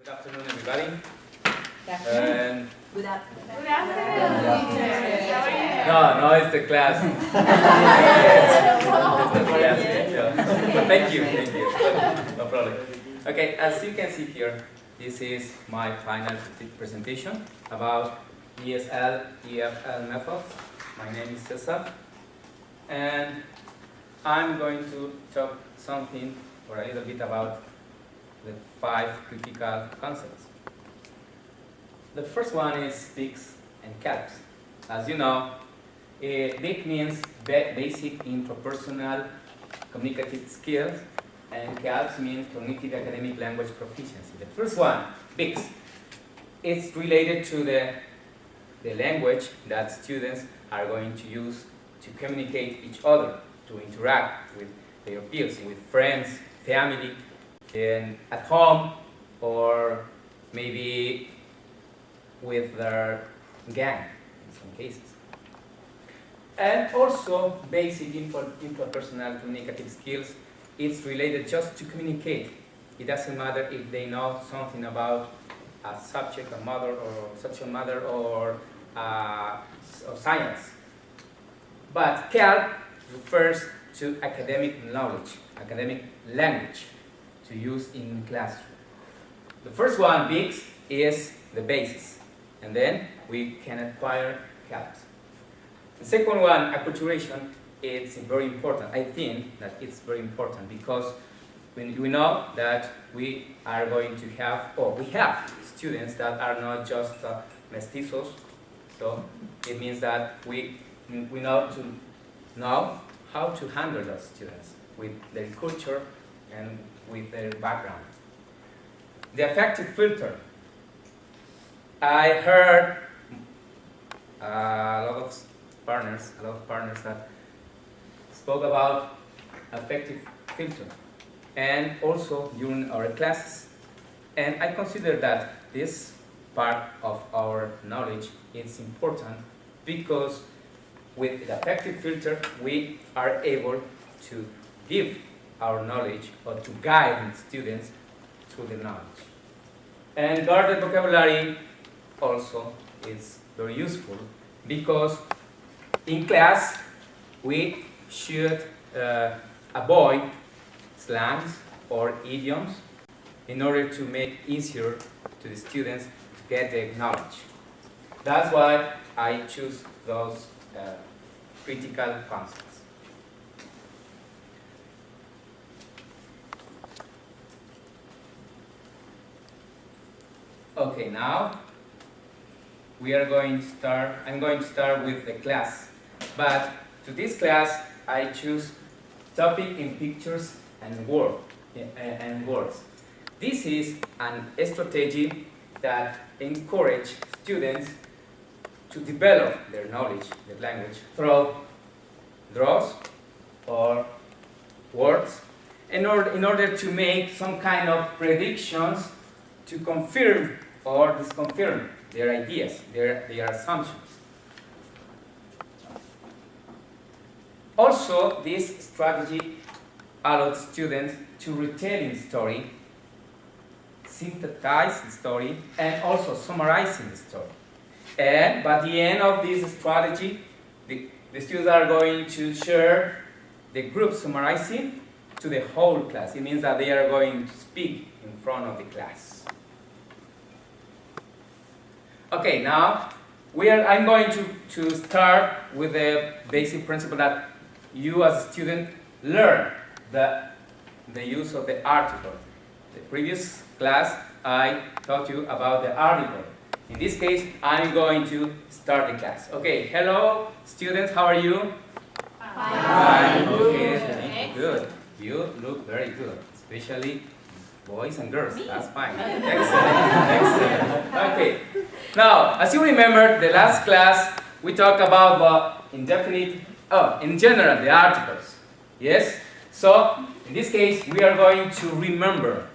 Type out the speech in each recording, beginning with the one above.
Good afternoon, everybody. Good afternoon. Good afternoon. Good afternoon, teacher. How are you? No, it's the class. It's the class. But thank you. No problem. Okay, as you can see here, this is my final presentation about ESL, EFL methods. My name is Cesar, and I'm going to talk something or a little bit about the 5 critical concepts. The first one is BICS and CALPS. As you know, BIC means basic interpersonal communicative skills, and CALPS means cognitive academic language proficiency. The first one, BICS, it's related to the language that students are going to use to communicate each other, to interact with their peers, with friends, family, and at home, or maybe with their gang in some cases. And also basic interpersonal communicative skills, it's related just to communicate. It doesn't matter if they know something about a subject, a matter, or subject matter, or science. But CALP refers to academic knowledge, academic language to use in classroom. The first one, BICS, is the basis, and then we can acquire CALPS. The second one, acculturation, it's very important. I think that it's very important because we know that we are going to have, or we have students that are not just mestizos, so it means that we know how to handle those students with their culture and with their background. The affective filter. I heard a lot of partners that spoke about affective filter, and also during our classes. And I consider that this part of our knowledge is important because with the affective filter we are able to give our knowledge or to guide students through the knowledge. And guarded vocabulary also is very useful because in class we should avoid slangs or idioms in order to make easier to the students to get the knowledge. That's why I choose those critical concepts. Okay, now we are going to start. I'm going to start with the class, but to this class I choose topic in pictures and words. This is an strategy that encourages students to develop their knowledge, their language, through draws or words in order to make some kind of predictions to confirm or disconfirm their ideas, their assumptions. Also, this strategy allows students to retell the story, synthesize the story, and also summarizing the story. And by the end of this strategy, the students are going to share the group summarizing to the whole class. It means that they are going to speak in front of the class. Okay, now I'm going to start with the basic principle that you as a student learn the use of the article. The previous class I taught you about the article. In this case, I'm going to start the class. Okay, hello students, how are you? Fine. Okay, good. You look very good, especially boys and girls. That's fine. Excellent. Okay. Now, as you remember, the last class we talked about the indefinite, in general, the articles. Yes? So, in this case, we are going to remember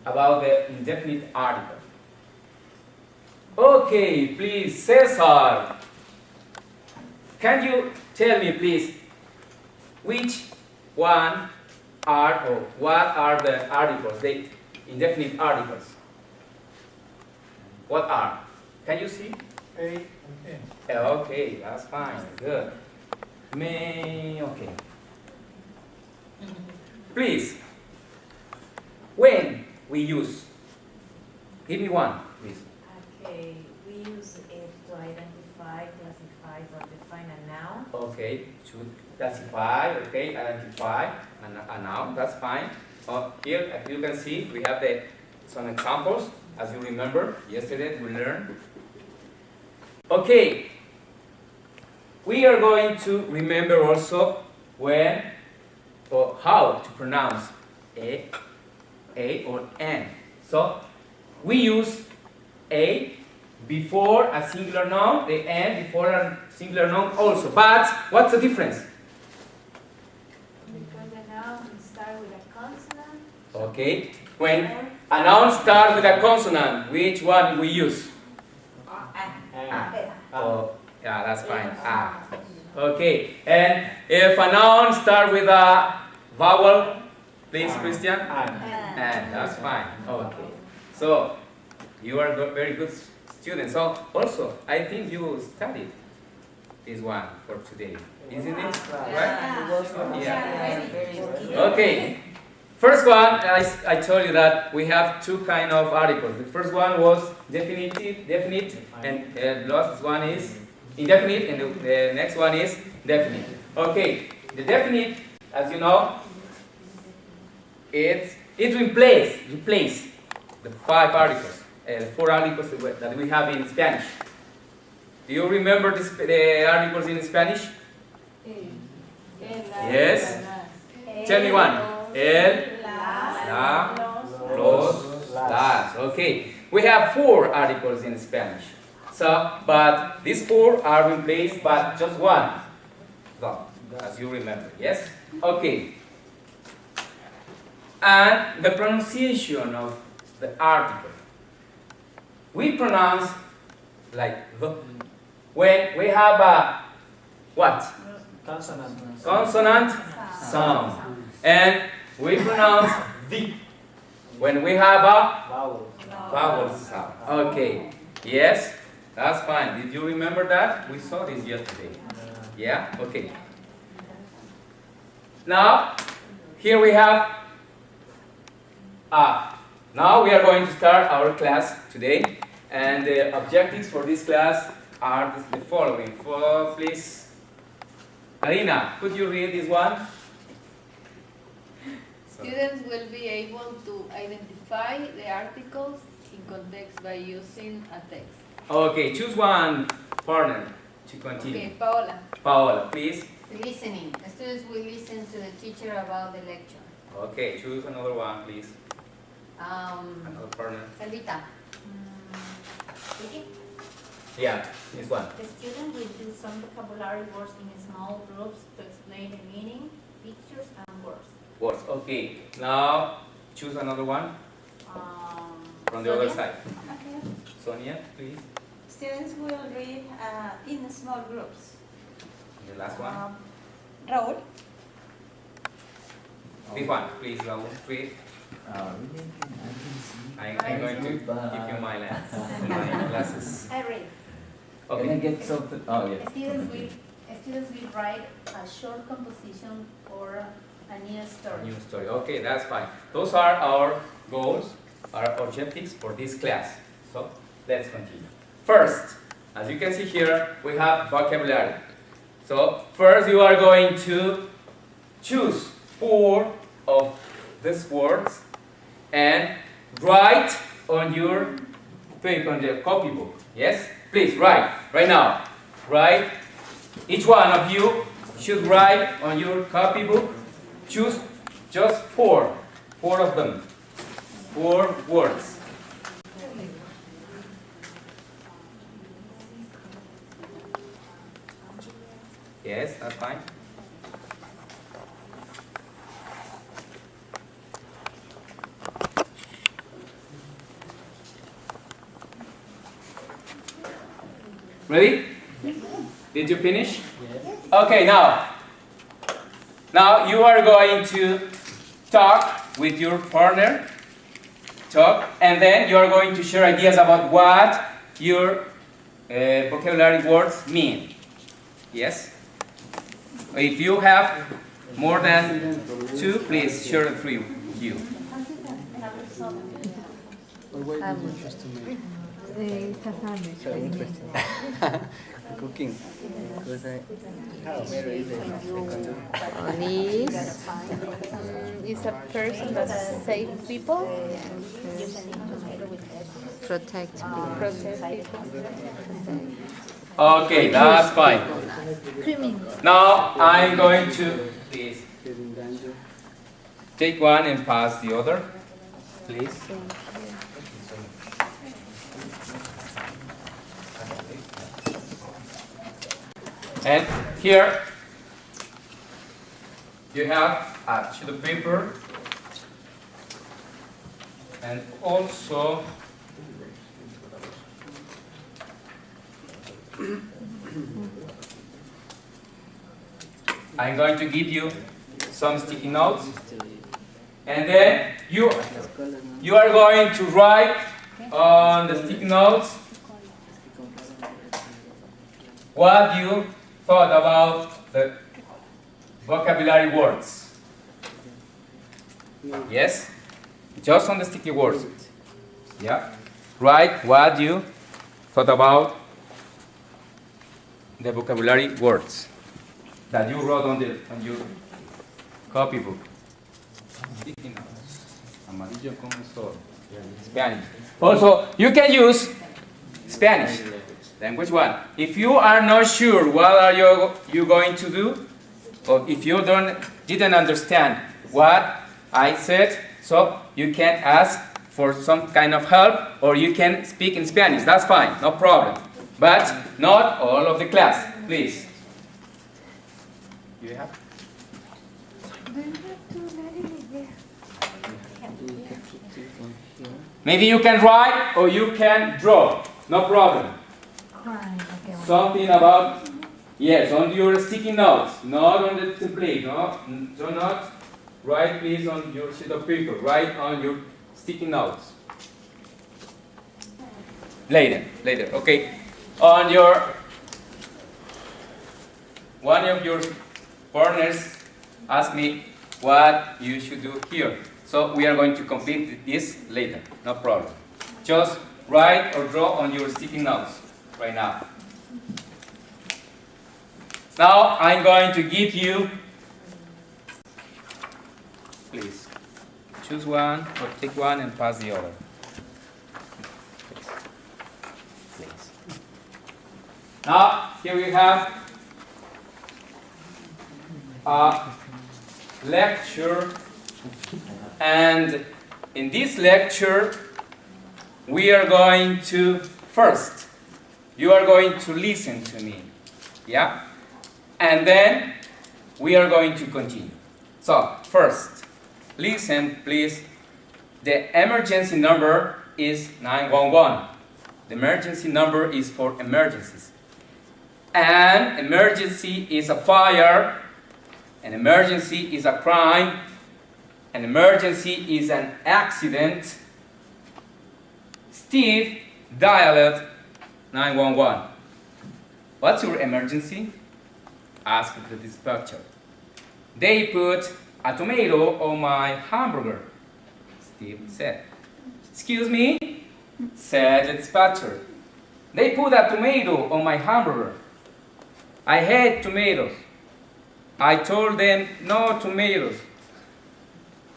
about the indefinite article. Okay, please, Cesar, can you tell me, please, which one are, or what are the articles, the indefinite articles? What are? Can you see? A and N. Okay, that's fine. Good. Okay. Please, when we use, give me one, please. Okay, we use it to identify, classify, or define a noun. Okay, to classify, okay, identify, a noun, that's fine. Here, as you can see, we have some examples. As you remember, yesterday we learned. Okay, we are going to remember also when or how to pronounce a or n. So we use a before a singular noun, the n before a singular noun also. But what's the difference? Because the noun starts with a consonant. Okay, when a noun starts with a consonant, which one we use? Oh, yeah, that's fine. Ah. Okay, and if a noun starts with a vowel, please, Christian? And that's fine. Okay. So, you are very good students. So, also, I think you studied this one for today, isn't it? Right? Yeah. Okay. First one, I told you that we have two kind of articles. The first one was definite, and the last one is indefinite, and the next one is definite. Okay, the definite, as you know, it replace the five articles, the four articles that we have in Spanish. Do you remember the articles in Spanish? Yes. Tell me one. El, la, los, las. Okay, we have four articles in Spanish. So, but these four are replaced by just one. So, as you remember, yes? Okay. And the pronunciation of the article. We pronounce like the. When we have a what? Consonant sound. And we pronounce the when we have a vowel sound. Okay. Yes, that's fine. Did you remember that? We saw this yesterday. Yeah? Okay. Now, here we have now we are going to start our class today. And the objectives for this class are the following. Please, Alina, could you read this one? Students will be able to identify the articles in context by using a text. Okay, choose one partner to continue. Okay, Paola. Paola, please. Listening. The students will listen to the teacher about the lecture. Okay, choose another one, please. Another partner. Elvita. Vicky? Yeah, this one. The student will use some vocabulary words in small groups to explain the meaning, pictures, and words. Words. Okay, now choose another one from the other side. Okay. Sonia, please. Students will read in small groups. The last one. Raúl. This one, please, Raul. Read. I'm going to give you my glasses. I read. Okay. Can I get something? Oh, yeah. Students will write a short composition or a new story. New story. Okay, that's fine. Those are our goals, our objectives for this class. So let's continue. First, as you can see here, we have vocabulary. So first you are going to choose 4 of these words and write on your paper, on the copybook. Yes? Please write right now. Write. Each one of you should write on your copybook. Choose just 4 of them. 4 words. Yes, that's fine. Ready? Did you finish? Yes. Okay, now you are going to talk with your partner talk, and then you are going to share ideas about what your vocabulary words mean. Yes? If you have more than 2, please share the 3 with you. Cooking. Is a person that saves people, Protect people. protects people. Okay, that's fine. Now I'm going to please take one and pass the other, please. And here you have a sheet of paper and also I'm going to give you some sticky notes, and then you are going to write on the sticky notes what you thought about the vocabulary words. Yes? Just on the sticky words. Yeah? Write what you thought about the vocabulary words that you wrote on your copybook. Sticky notes. Amarillo con sol. Spanish. Also, you can use Spanish. Language 1. If you are not sure what are you going to do, or if you didn't understand what I said, so you can ask for some kind of help, or you can speak in Spanish. That's fine, no problem. But not all of the class, please. You have? Maybe you can write or you can draw, no problem. Something about, yes, on your sticky notes, not on the template. No, do not write, please, on your sheet of paper. Write on your sticky notes. Later, okay. On one of your partners asked me what you should do here. So we are going to complete this later, no problem. Just write or draw on your sticky notes right now. Now I'm going to give you, please, choose one or take one and pass the other. Please. Now here we have a lecture, and in this lecture we are going to, first, you are going to listen to me, yeah? And then we are going to continue. So, first, listen, please. The emergency number is 911. The emergency number is for emergencies. An emergency is a fire. An emergency is a crime. An emergency is an accident. Steve dialed 911. What's your emergency? Asked the dispatcher. They put a tomato on my hamburger, Steve said. Excuse me? Said the dispatcher. They put a tomato on my hamburger. I hate tomatoes. I told them no tomatoes.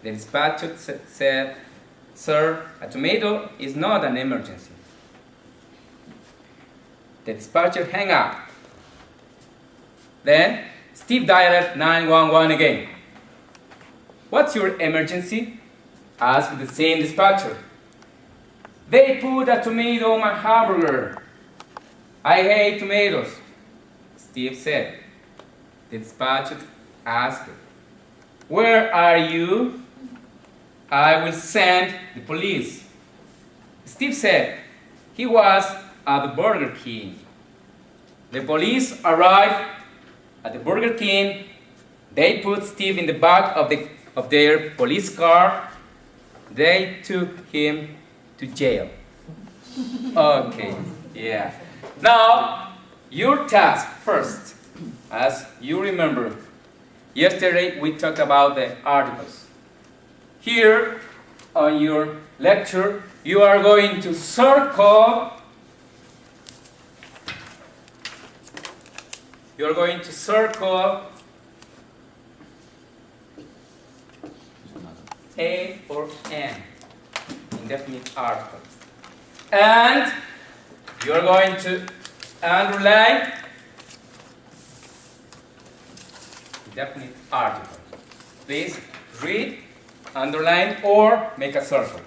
The dispatcher said, Sir, a tomato is not an emergency. The dispatcher hung up. Then Steve dialed 911 again. What's your emergency? Asked the same dispatcher. They put a tomato on my hamburger. I hate tomatoes, Steve said. The dispatcher asked, Where are you? I will send the police. Steve said he was at the Burger King. The police arrived at the Burger King. They put Steve in the back of their police car. they took him to jail. Okay, yeah. Now, your task first, as you remember, yesterday we talked about the articles. Here on your lecture, you are going to circle. You are going to circle A or N, indefinite articles. And you are going to underline indefinite articles. Please read, underline, or make a circle.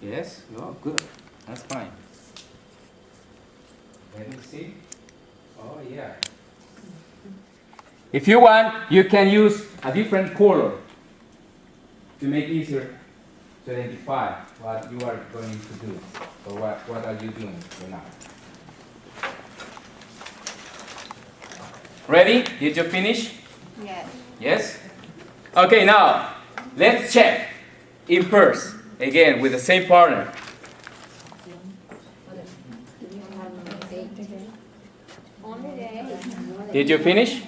Yes, oh, good. That's fine. Let me see. Oh, yeah. If you want, you can use a different color to make it easier to identify what you are going to do, or what are you doing right now. Ready? Did you finish? Yes. Yes? Okay, now, let's check in pairs, again, with the same partner. Did you finish?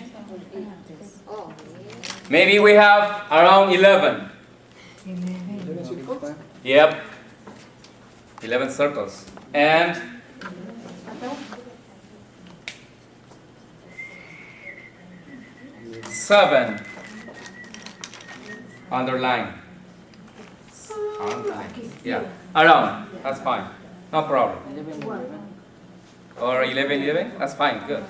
Maybe we have around 11. Yep. 11 circles. And seven. Underline. Underline. Yeah. Around. That's fine. No problem. Or 11. That's fine. Good.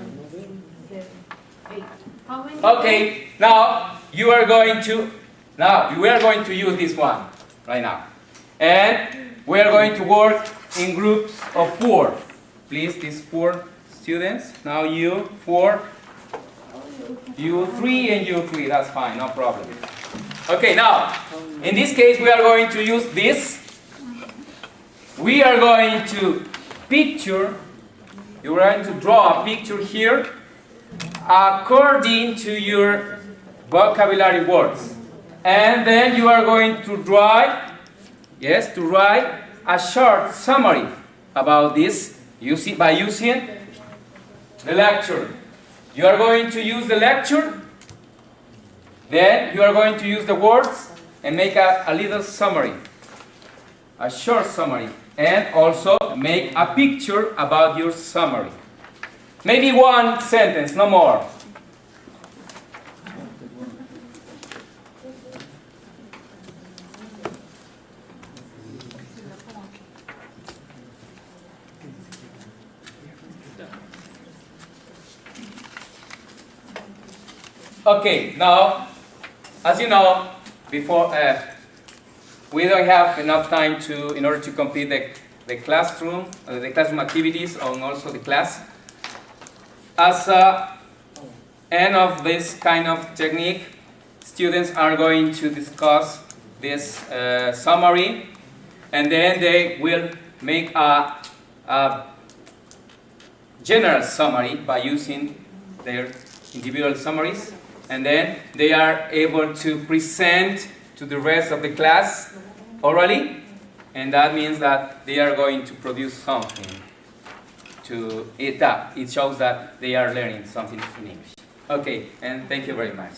How many? Okay, now we are going to use this one right now. And we are going to work in groups of 4. Please, these 4 students. Now you 4, you 3, and you 3. That's fine, no problem. Okay, now, in this case, we are going to use this. We are going to picture, you are going to draw a picture here according to your vocabulary words. And then you are going to write a short summary about this by using the lecture. You are going to use the lecture, then you are going to use the words and make a little summary, a short summary, and also make a picture about your summary. Maybe 1 sentence, no more. Okay, now, as you know, before we don't have enough time in order to complete the classroom activities and also the class. As end of this kind of technique, students are going to discuss this summary, and then they will make a general summary by using their individual summaries, and then they are able to present to the rest of the class orally, and that means that they are going to produce something. It shows that they are learning something in English. Okay, and thank you very much.